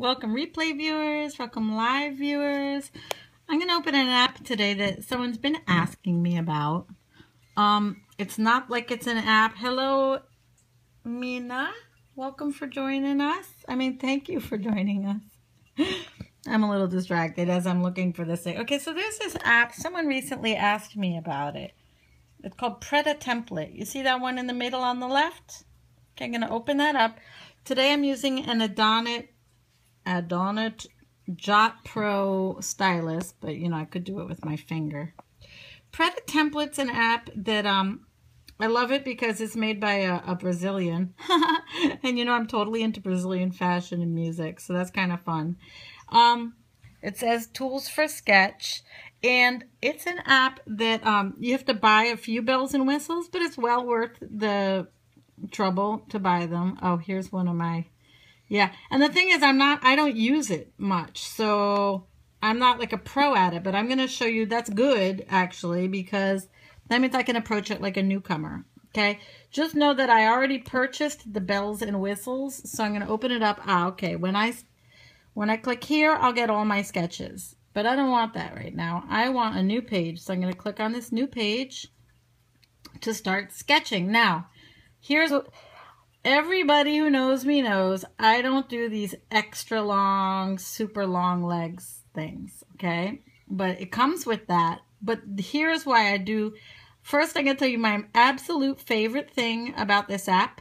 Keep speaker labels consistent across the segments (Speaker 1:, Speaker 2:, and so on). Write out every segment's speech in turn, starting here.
Speaker 1: Welcome replay viewers, welcome live viewers. I'm going to open an app today that someone's been asking me about. It's not like it's an app. Hello, Mina. Welcome for joining us. Thank you for joining us. I'm a little distracted as I'm looking for this thing. Okay, so there's this app. Someone recently asked me about it. It's called Pret-a-template. You see that one in the middle on the left? Okay, I'm going to open that up. Today I'm using an Adonit Jot Pro stylus, but I could do it with my finger. Pret-a-template's an app that I love it because it's made by a Brazilian. And I'm totally into Brazilian fashion and music, so that's kind of fun. It says tools for sketch, and it's an app that you have to buy a few bells and whistles, but it's well worth the trouble to buy them. Oh, here's one of my, yeah. And the thing is, I don't use it much, so I'm not like a pro at it, but I'm going to show you that's good actually, because that means I can approach it like a newcomer. Okay. Just know that I already purchased the bells and whistles. So I'm going to open it up. Okay. When I click here, I'll get all my sketches, but I don't want that right now. I want a new page. So I'm going to click on this new page to start sketching. Now, here's what everybody who knows me knows. I don't do these extra long, super long legs things. Okay. But it comes with that. But here's why I do. First, I'm going to tell you my absolute favorite thing about this app.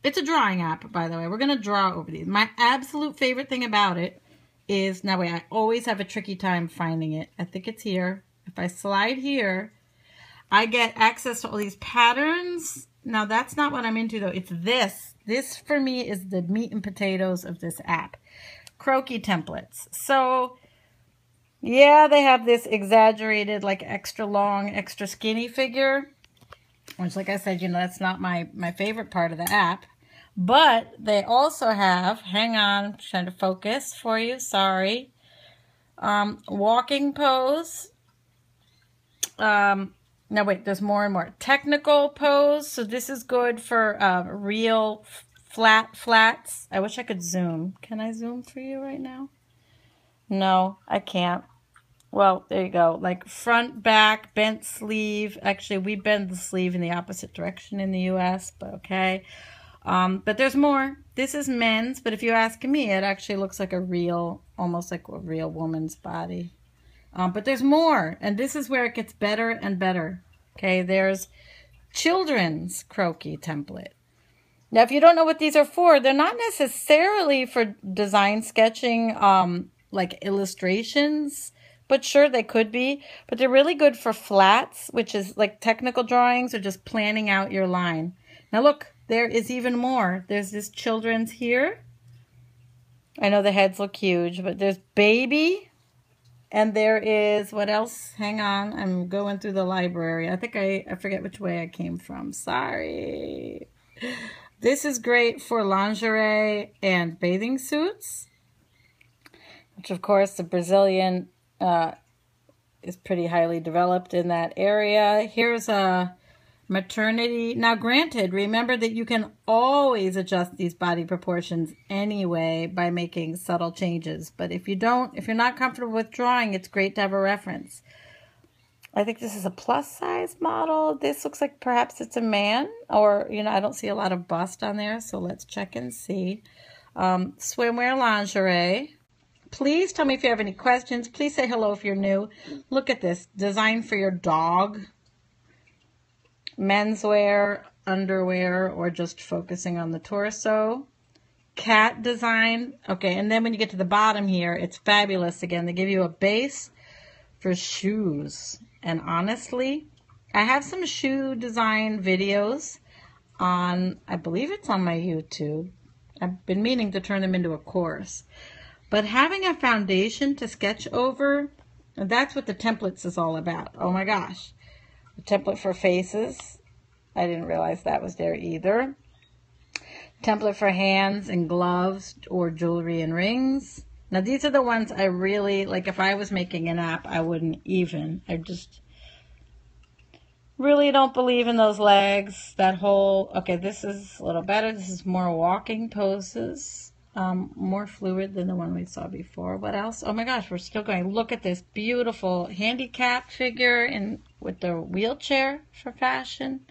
Speaker 1: It's a drawing app, by the way. We're going to draw over these. My absolute favorite thing about it is, now wait, I always have a tricky time finding it. I think it's here. If I slide here, I get access to all these patterns. Now, that's not what I'm into, though. It's this. This, for me, is the meat and potatoes of this app. Croquis templates. So, yeah, they have this exaggerated, like extra long, extra skinny figure, which, like I said, that's not my favorite part of the app. But they also have, hang on, I'm trying to focus for you, sorry, walking pose. Now wait, there's more and more. Technical pose, so this is good for real flats. I wish I could zoom. Can I zoom for you right now? No, I can't. Well, there you go. Like front, back, bent sleeve. Actually, we bend the sleeve in the opposite direction in the US, but okay. But there's more. This is men's, but if you ask me, it actually looks like a real, almost like a real woman's body. But there's more, and this is where it gets better and better. Okay, there's children's croquis template. Now, if you don't know what these are for, they're not necessarily for design sketching, like illustrations. But sure, they could be. But they're really good for flats, which is like technical drawings or just planning out your line. Now look, there is even more. There's this children's here. I know the heads look huge, but there's baby. And there is, what else? Hang on, I'm going through the library. I think I forget which way I came from. Sorry. This is great for lingerie and bathing suits, which of course the Brazilian is pretty highly developed in that area. Here's a maternity. Now, granted, remember that you can always adjust these body proportions anyway by making subtle changes. But if you're not comfortable with drawing, it's great to have a reference. I think this is a plus size model. This looks like perhaps it's a man, or, I don't see a lot of bust on there. So let's check and see. Swimwear lingerie. Please tell me if you have any questions. Please say hello if you're new. Look at this. Design for your dog. Menswear, underwear, or just focusing on the torso. Cat design. Okay, and then when you get to the bottom here, it's fabulous again. They give you a base for shoes. And honestly, I have some shoe design videos on, I believe it's on my YouTube. I've been meaning to turn them into a course. But having a foundation to sketch over, that's what the templates is all about. Oh my gosh. The template for faces. I didn't realize that was there either. Template for hands and gloves or jewelry and rings. Now these are the ones I really, like if I was making an app, I wouldn't even. I just really don't believe in those legs. That whole, okay, this is a little better. This is more walking poses. more fluid than the one we saw before. What else? Oh my gosh, we're still going. Look at this beautiful handicap figure with the wheelchair for fashion.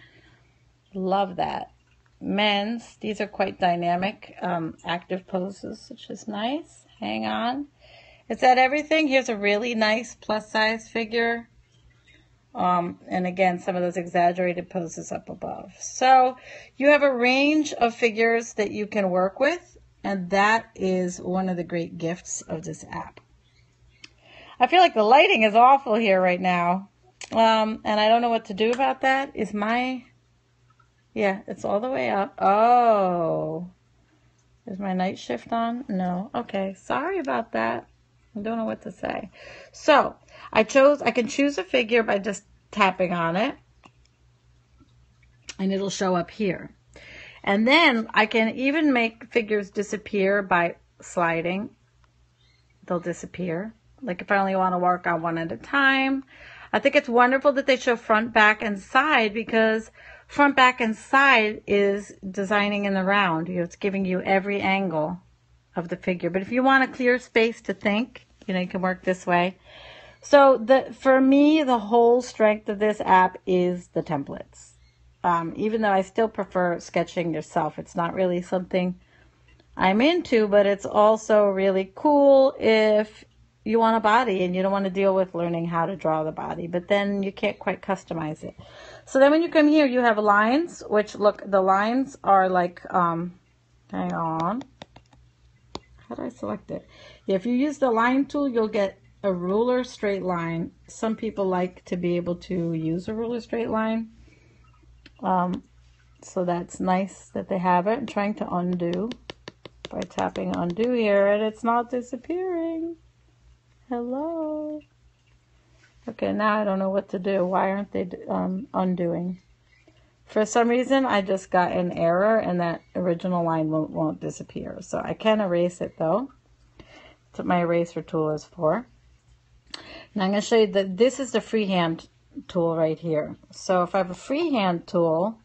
Speaker 1: Love that. Men's, these are quite dynamic, active poses, which is nice. Hang on. Is that everything? Here's a really nice plus size figure. And again, some of those exaggerated poses up above. So you have a range of figures that you can work with, and that is one of the great gifts of this app. I feel like the lighting is awful here right now, and I don't know what to do about that. Yeah, it's all the way up. Oh, is my night shift on? No. Okay, sorry about that. I don't know what to say. So I can choose a figure by just tapping on it, and it'll show up here. And then I can even make figures disappear by sliding. They'll disappear. Like if I only want to work on one at a time. I think it's wonderful that they show front, back, and side, because front, back, and side is designing in the round. It's giving you every angle of the figure. But if you want a clear space to think, you can work this way. So for me, the whole strength of this app is the templates. Even though I still prefer sketching yourself, it's not really something I'm into, but it's also really cool if you want a body and you don't want to deal with learning how to draw the body, but then you can't quite customize it. So then when you come here, you have lines, which look, the lines are like, hang on. How do I select it? If you use the line tool, you'll get a ruler straight line. Some people like to be able to use a ruler straight line. So that's nice that they have it. I'm trying to undo by tapping undo here, and it's not disappearing. Hello. Okay, now I don't know what to do. Why aren't they undoing? For some reason, I just got an error, and that original line won't disappear. So I can erase it, though. That's what my eraser tool is for. Now I'm going to show you that this is the freehand tool right here. So if I have a freehand tool,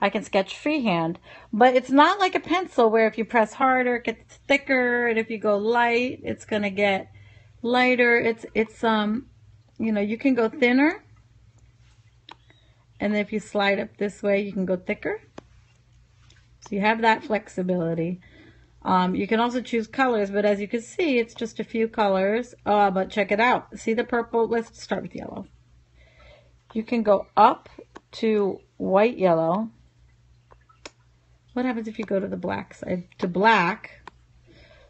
Speaker 1: I can sketch freehand, but it's not like a pencil where if you press harder, it gets thicker, and if you go light, it's going to get lighter. It's you can go thinner, and then if you slide up this way, you can go thicker. So you have that flexibility. You can also choose colors, but as you can see, it's just a few colors. But check it out. See the purple? Let's start with yellow. You can go up to white yellow. What happens if you go to the black side? To black.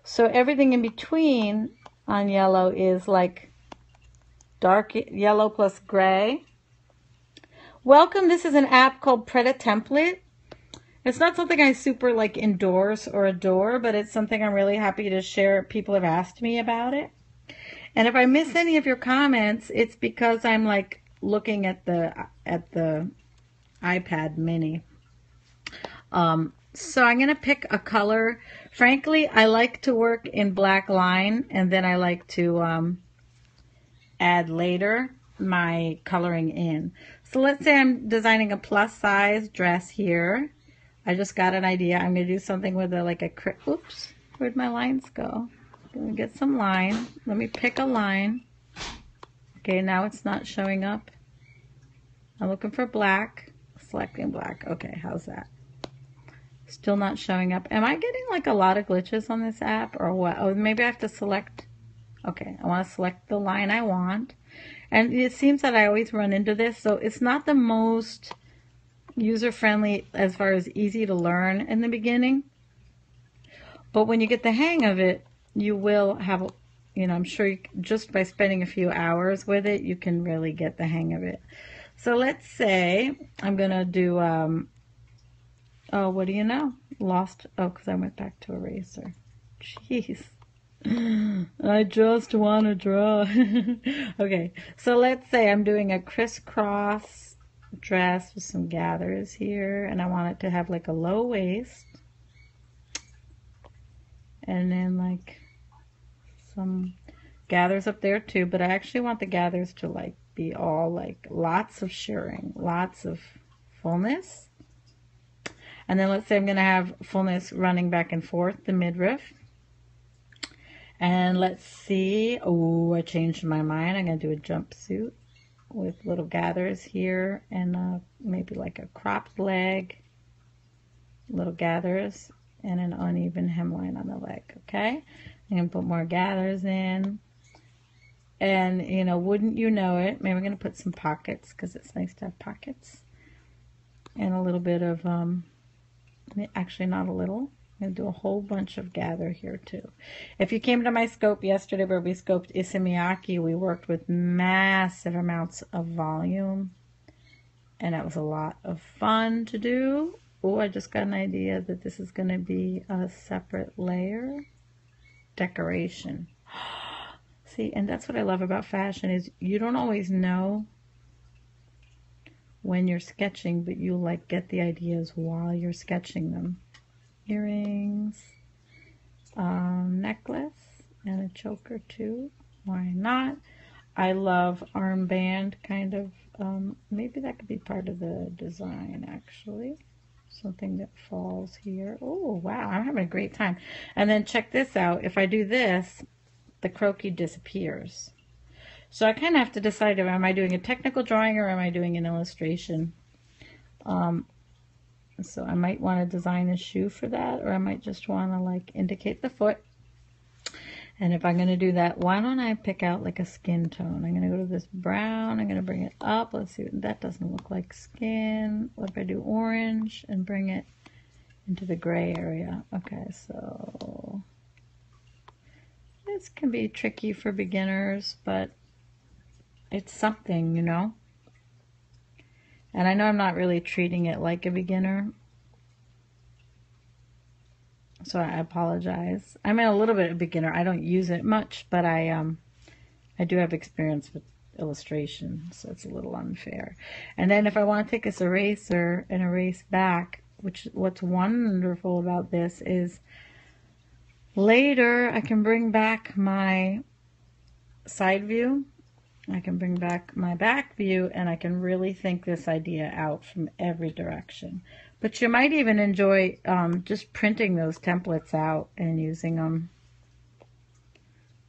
Speaker 1: So everything in between on yellow is like dark yellow plus gray. Welcome. This is an app called Pret-a-template. It's not something I super like endorse or adore, but it's something I'm really happy to share. People have asked me about it. And if I miss any of your comments, it's because I'm like looking at the iPad mini. So I'm going to pick a color. Frankly, I like to work in black line, and then I like to add later my coloring in. So let's say I'm designing a plus size dress here. I just got an idea. I'm going to do something with oops, where'd my lines go? Let me get some line. Let me pick a line. Okay, now it's not showing up. I'm looking for black, selecting black. Okay, how's that? Still not showing up. Am I getting like a lot of glitches on this app or what? Oh, maybe I have to select. Okay, I want to select the line I want. And it seems that I always run into this. So it's not the most user-friendly as far as easy to learn in the beginning. But when you get the hang of it, you will have, I'm sure just by spending a few hours with it, you can really get the hang of it. So let's say I'm going to do, oh, what do you know? Lost, because I went back to eraser. Jeez. I just want to draw. Okay, so let's say I'm doing a crisscross dress with some gathers here, and I want it to have like a low waist. And then like some gathers up there too, but I actually want the gathers to like be all like lots of shirring, lots of fullness. And then let's say I'm going to have fullness running back and forth, the midriff. And let's see. Oh, I changed my mind. I'm going to do a jumpsuit with little gathers here and maybe like a cropped leg, little gathers, and an uneven hemline on the leg. Okay, I'm going to put more gathers in. And, you know, wouldn't you know it, maybe I'm going to put some pockets because it's nice to have pockets. And a little bit of, actually not a little, I'm going to do a whole bunch of gather here too. If you came to my scope yesterday where we scoped Issey Miyake, we worked with massive amounts of volume. And that was a lot of fun to do. Oh, I just got an idea that this is going to be a separate layer decoration. See, and that's what I love about fashion is you don't always know when you're sketching, but you like get the ideas while you're sketching them. Earrings, necklace, and a choker too. Why not? I love armband kind of. Maybe that could be part of the design actually. Something that falls here. Oh, wow, I'm having a great time. And then check this out. If I do this, the croquis disappears. So I kind of have to decide, am I doing a technical drawing or am I doing an illustration? So I might want to design a shoe for that, or I might just want to like indicate the foot. And if I'm going to do that, why don't I pick out like a skin tone? I'm going to go to this brown. I'm going to bring it up. Let's see. That doesn't look like skin. What if I do orange and bring it into the gray area? Okay, so this can be tricky for beginners, but it's something, you know. And I know I'm not really treating it like a beginner, so I apologize. I'm a little bit of a beginner. I don't use it much, but I do have experience with illustration, so it's a little unfair. And then if I want to take this eraser and erase back, what's wonderful about this is later I can bring back my side view, I can bring back my back view, and I can really think this idea out from every direction. But you might even enjoy just printing those templates out and using them.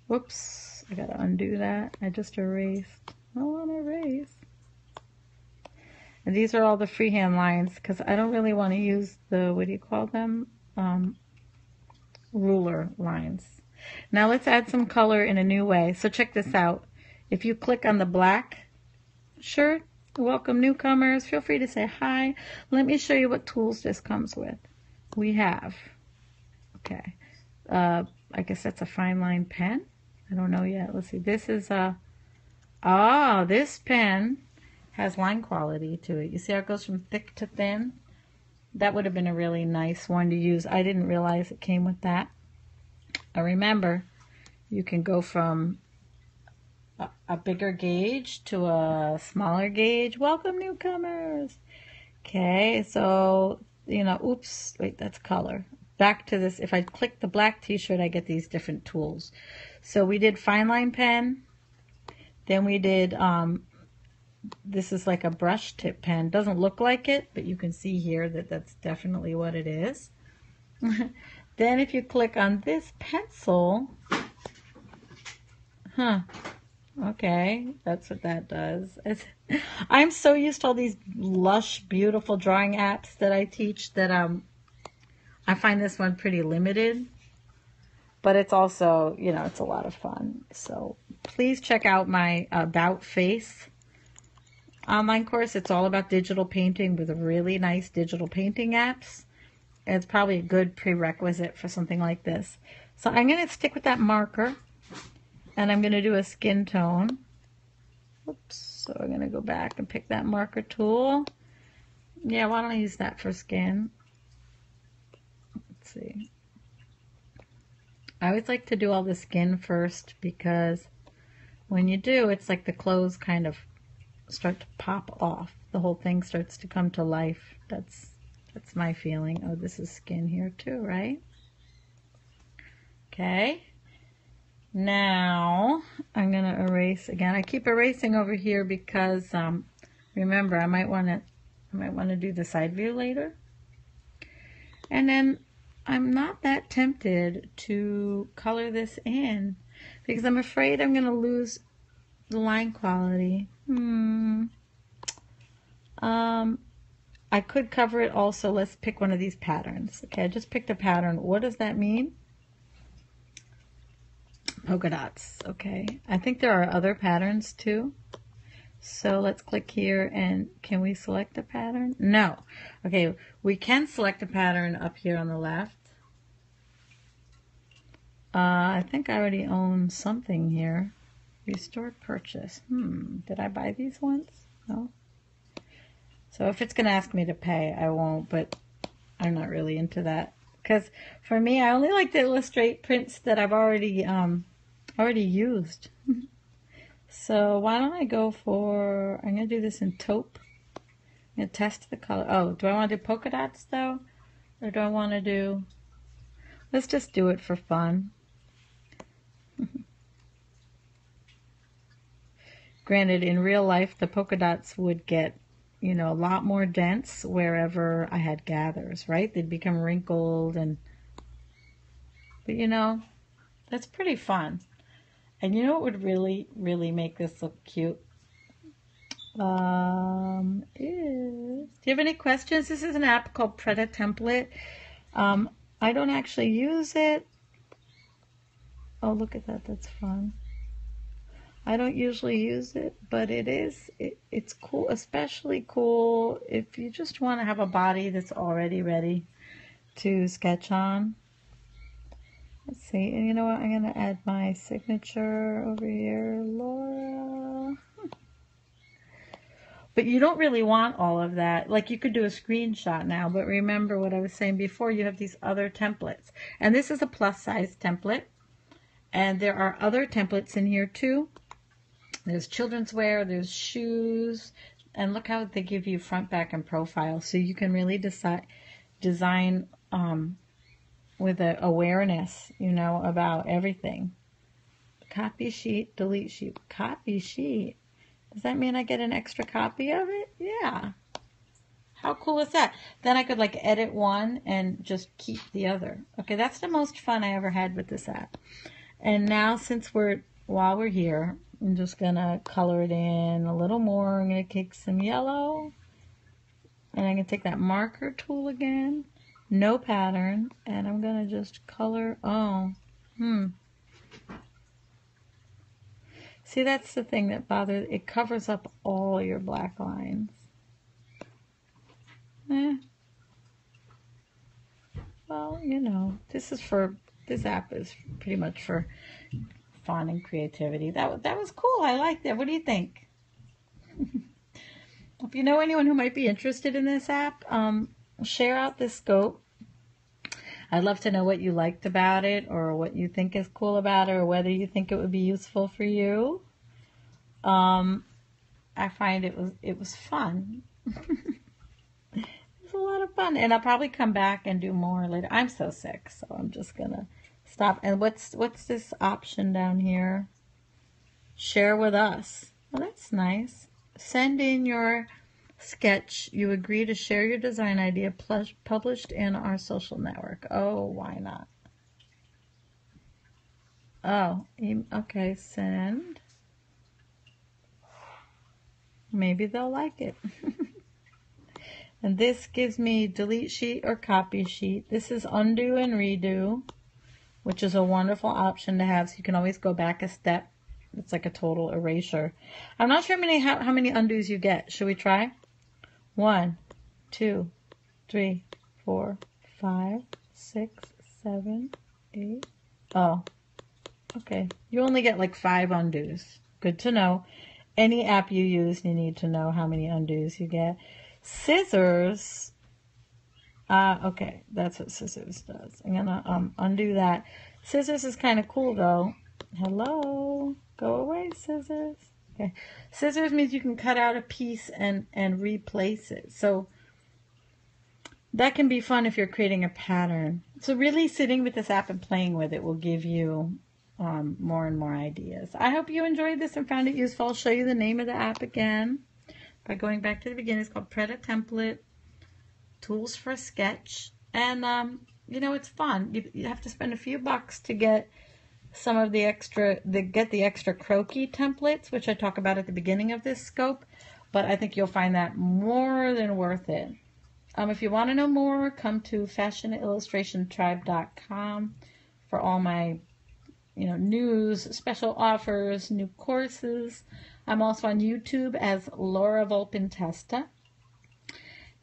Speaker 1: Whoops, I gotta undo that. I just erased. I want to erase. And these are all the freehand lines because I don't really want to use the, what do you call them? Ruler lines. Now let's add some color in a new way. So check this out. If you click on the black shirt, welcome newcomers, feel free to say hi. Let me show you what tools this comes with. We have, okay, I guess that's a fine line pen. I don't know yet. Let's see. This is a, this pen has line quality to it. You see how it goes from thick to thin? That would have been a really nice one to use. I didn't realize it came with that. Remember, you can go from a bigger gauge to a smaller gauge. Welcome newcomers. Okay, so, you know, oops, wait, that's color. Back to this, if I click the black t-shirt, I get these different tools. So we did fine line pen. Then we did, this is like a brush tip pen. Doesn't look like it, but you can see here that that's definitely what it is. Then if you click on this pencil, okay, that's what that does. I'm so used to all these lush, beautiful drawing apps that I teach that I find this one pretty limited. But it's also, you know, it's a lot of fun. So please check out my About Face online course. It's all about digital painting with really nice digital painting apps. It's probably a good prerequisite for something like this. So I'm going to stick with that marker. And I'm going to do a skin tone. Oops. So I'm going to go back and pick that marker tool. Yeah, why don't I use that for skin? Let's see. I always like to do all the skin first because when you do, it's like the clothes kind of start to pop off. The whole thing starts to come to life. That's my feeling. Oh, this is skin here too, right? Okay. Now I'm going to erase again. I keep erasing over here because remember I might want to do the side view later. And then I'm not that tempted to color this in because I'm afraid I'm going to lose the line quality. I could cover it also. Let's pick one of these patterns. Okay, I just picked a pattern. What does that mean? Polka dots. Okay, I think there are other patterns too. So let's click here, and can we select a pattern? No. Okay, we can select a pattern up here on the left. I think I already own something here. Restored purchase. Did I buy these ones? No. So if it's going to ask me to pay, I won't, but I'm not really into that. Because for me, I only like to illustrate prints that I've already used. So why don't I go for, I'm going to do this in taupe. I'm going to test the color. Oh, do I want to do polka dots though? Or do I want to do, let's just do it for fun. Granted, in real life, the polka dots would get, you know, a lot more dense wherever I had gathers, right? They'd become wrinkled but you know, that's pretty fun. And you know what would really, really make this look cute? Do you have any questions? This is an app called Pret-a-template. I don't actually use it. Oh, look at that. That's fun. I don't usually use it, but it's cool, especially cool if you just want to have a body that's already ready to sketch on. Let's see, and you know what, I'm going to add my signature over here, Laura. But you don't really want all of that. Like, you could do a screenshot now, but remember what I was saying before, you have these other templates. And this is a plus size template. And there are other templates in here too. There's children's wear, there's shoes, and look how they give you front, back, and profile. So you can really design with an awareness, you know, about everything. Copy sheet, delete sheet, copy sheet. Does that mean I get an extra copy of it? Yeah. How cool is that? Then I could like edit one and just keep the other. Okay, that's the most fun I ever had with this app. And now while we're here, I'm just going to color it in a little more. I'm going to take some yellow. And I'm going to take that marker tool again. No pattern. And I'm going to just color. See, that's the thing that bothers. It covers up all your black lines. Well, you know, this app is pretty much for fun and creativity. That was cool. I liked it. What do you think? If you know anyone who might be interested in this app, share out this scope. I'd love to know what you liked about it, or what you think is cool about it, or whether you think it would be useful for you. I find it was fun. It's a lot of fun, and I'll probably come back and do more later. I'm so sick, so I'm just gonna stop. And what's this option down here? Share with us. Well, that's nice. Send in your sketch. You agree to share your design idea published in our social network. Oh, why not? Oh, okay, send. Maybe they'll like it. And this gives me delete sheet or copy sheet. This is undo and redo, which is a wonderful option to have, so you can always go back a step. It's like a total erasure. I'm not sure how many undos you get. Should we try? 1, 2, 3, 4, 5, 6, 7, 8. Oh, okay. You only get like 5 undos. Good to know. Any app you use, you need to know how many undos you get. Scissors. Okay, that's what scissors does. I'm gonna undo that. Scissors is kind of cool though. Hello, go away, scissors. Okay, scissors means you can cut out a piece and replace it. So that can be fun if you're creating a pattern. So really sitting with this app and playing with it will give you more and more ideas. I hope you enjoyed this and found it useful. I'll show you the name of the app again by going back to the beginning. It's called Pret-a-template, Tools for Sketch. And, you know, it's fun. You have to spend a few bucks to get some of the extra, get the extra croaky templates, which I talk about at the beginning of this scope, but I think you'll find that more than worth it. If you want to know more, come to fashionillustrationtribe.com for all my, news, special offers, new courses. I'm also on YouTube as Laura Volpintesta.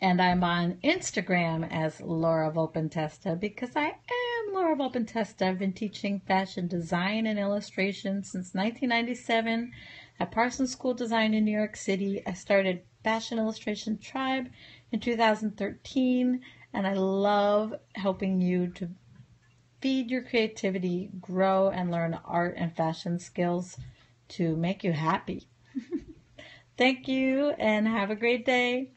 Speaker 1: And I'm on Instagram as Laura Volpintesta because I am Laura Volpintesta. I've been teaching fashion design and illustration since 1997 at Parsons School of Design in New York City. I started Fashion Illustration Tribe in 2013, and I love helping you to feed your creativity, grow, and learn art and fashion skills to make you happy. Thank you, and have a great day.